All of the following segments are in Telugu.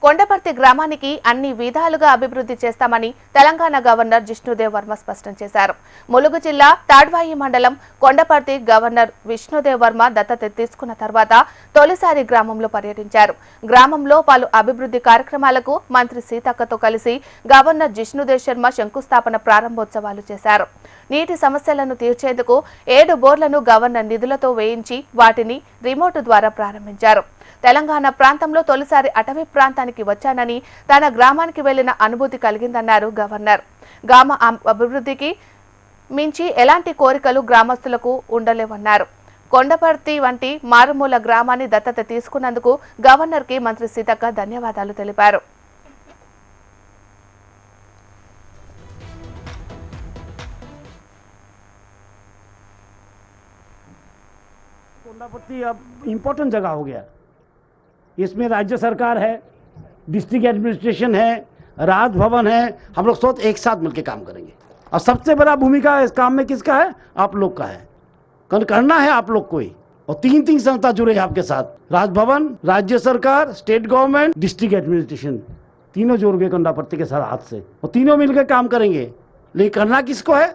కొండపర్తి గ్రామానికి అన్ని విధాలుగా అభివృద్ధి చేస్తామని తెలంగాణ గవర్నర్ జిష్ణుదేవ్ వర్మ స్పష్టం చేశారు. ములుగు జిల్లా తాడ్వాయి మండలం కొండపర్తి గవర్నర్ విష్ణుదేవ్ వర్మ దత్తత తీసుకున్న తర్వాత తొలిసారి గ్రామంలో పర్యటించారు. గ్రామంలో పలు అభివృద్ధి కార్యక్రమాలకు మంత్రి సీతక్కతో కలిసి గవర్నర్ జిష్ణుదేవ్ శర్మ శంకుస్థాపన ప్రారంభోత్సవాలు చేశారు. నీటి సమస్యలను తీర్చేందుకు 7 బోర్లను గవర్నర్ నిధులతో వేయించి వాటిని రిమోట్ ద్వారా ప్రారంభించారు. తెలంగాణ ప్రాంతంలో తొలిసారి అటవీ ప్రాంతానికి వచ్చానని తన గ్రామానికి వెళ్లిన అనుభూతి కలిగిందన్నారు గవర్నర్. గ్రామ అభివృద్ధికి మించి ఎలాంటి కోరికలు గ్రామస్తులకు ఉండలేవన్నారు. కొండపర్తి వంటి మారుమూల గ్రామాన్ని దత్తత తీసుకున్నందుకు గవర్నర్కి మంత్రి సీతక్క ధన్యవాదాలు తెలిపారు. कोंडापत्ती अब इम्पोर्टेंट जगह हो गया। इसमें राज्य सरकार है, डिस्ट्रिक्ट एडमिनिस्ट्रेशन है, राजभवन है, हम लोग सब एक साथ मिलकर काम करेंगे। और सबसे बड़ा भूमिका इस काम में किसका है? आप लोग का है। करना है आप लोग को ही। और 3 संस्था जुड़े हैं आपके साथ, राजभवन, राज्य सरकार, स्टेट गवर्नमेंट, डिस्ट्रिक्ट एडमिनिस्ट्रेशन, तीनों जुड़ गए कंडापत्ती के साथ हाथ से, और तीनों मिलकर काम करेंगे। लेकिन करना किसको है?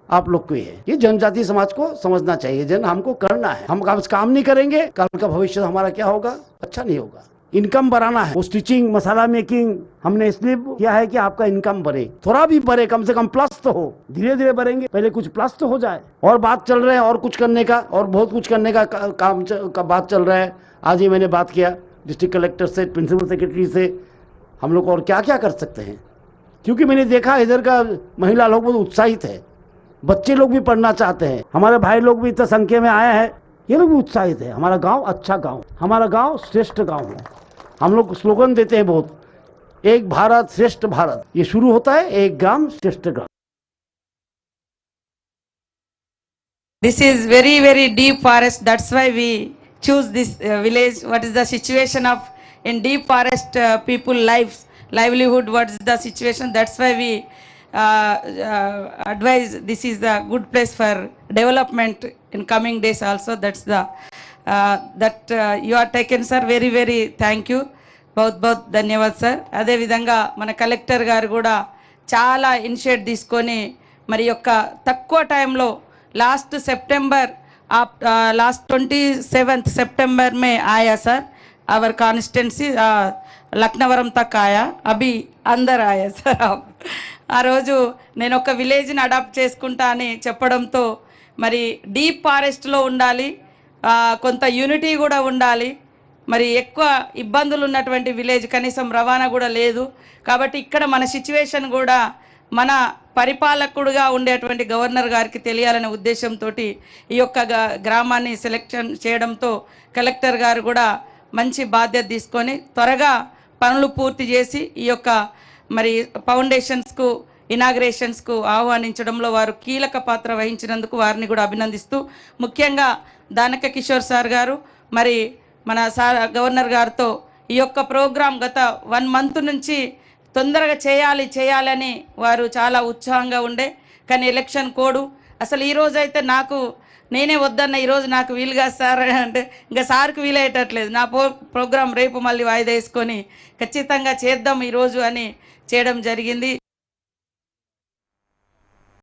आप लोग को ही है। ये जनजातीय समाज को समझना चाहिए, हमको करना है। हम काम नहीं करेंगे, कल का भविष्य हमारा क्या होगा? अच्छा नहीं होगा। इनकम बढ़ाना है, वो स्टिचिंग, मसाला मेकिंग हमने इसलिए किया है कि आपका इनकम बढ़े, थोड़ा भी बढ़े, कम से कम प्लस तो हो। धीरे धीरे बढ़ेंगे, पहले कुछ प्लस तो हो जाए। और बात चल रहे हैं और कुछ करने का, और बहुत कुछ करने का काम का बात चल रहा है। आज ही मैंने बात किया डिस्ट्रिक्ट कलेक्टर से, प्रिंसिपल सेक्रेटरी से, हम लोग और क्या क्या कर सकते हैं। क्योंकि मैंने देखा इधर का महिला लोग बहुत उत्साहित है, बच्चे लोग भी पढ़ना चाहते हैं, हमारे भाई लोग भी इतने संख्या में आए हैं, ये लोग भी उत्साहित है। हमारा गांव अच्छा गांव, हमारा गांव श्रेष्ठ गांव है। हम लोग स्लोगन देते हैं बहुत, एक भारत श्रेष्ठ भारत। ये शुरू होता है एक ग्राम श्रेष्ठ ग्राम। This is very very deep forest, that's why we choose this village. What is the situation of in deep forest people lives, livelihood, what is the situation? That's why we advise this is a good place for development in coming days also. That's the you are taken sir, very very thank you, बहुत ధన్యవాద్ సార్. అదే విధంగా మన కలెక్టర్ గారు కూడా చాలా ఇనిషియేట్ తీసుకొని మరి యొక్క తక్కువ టైంలో लास्ट 27th सितंबर में आया सर, आवर कॉन्स्टिट्यूंसी लखनवरम तक आया, अभी अंदर आया सर आप. ఆ రోజు నేను ఒక విలేజ్ని అడాప్ట్ చేసుకుంటా అని చెప్పడంతో మరి డీప్ ఫారెస్ట్లో ఉండాలి, కొంత యూనిటీ కూడా ఉండాలి, మరి ఎక్కువ ఇబ్బందులు ఉన్నటువంటి విలేజ్, కనీసం రవాణా కూడా లేదు. కాబట్టి ఇక్కడ మన సిచ్యువేషన్ కూడా మన పరిపాలకుడుగా ఉండేటువంటి గవర్నర్ గారికి తెలియాలనే ఉద్దేశంతో ఈ యొక్క గ్రామాన్ని సెలెక్షన్ చేయడంతో కలెక్టర్ గారు కూడా మంచి బాధ్యత తీసుకొని త్వరగా పనులు పూర్తి చేసి ఈ యొక్క మరి ఫౌండేషన్స్కు, ఇనాగ్రేషన్స్కు ఆహ్వానించడంలో వారు కీలక పాత్ర వహించినందుకు వారిని కూడా అభినందిస్తూ, ముఖ్యంగా దానక కిషోర్ సార్ గారు మరి మన సార్ గవర్నర్ గారితో ఈ యొక్క ప్రోగ్రాం గత 1 మంత్ నుంచి తొందరగా చేయాలని వారు చాలా ఉత్సాహంగా ఉండే. కానీ ఎలక్షన్ కోడ్ అసలు ఈరోజు అయితే నాకు నేనే వద్దన్న, ఈరోజు నాకు వీలుగా సార్ అంటే ఇంకా సార్కి వీలయ్యేటట్లేదు. నా ప్రోగ్రాం రేపు మళ్ళీ వాయిదా వేసుకొని ఖచ్చితంగా చేద్దాం ఈరోజు అని చేయడం జరిగింది.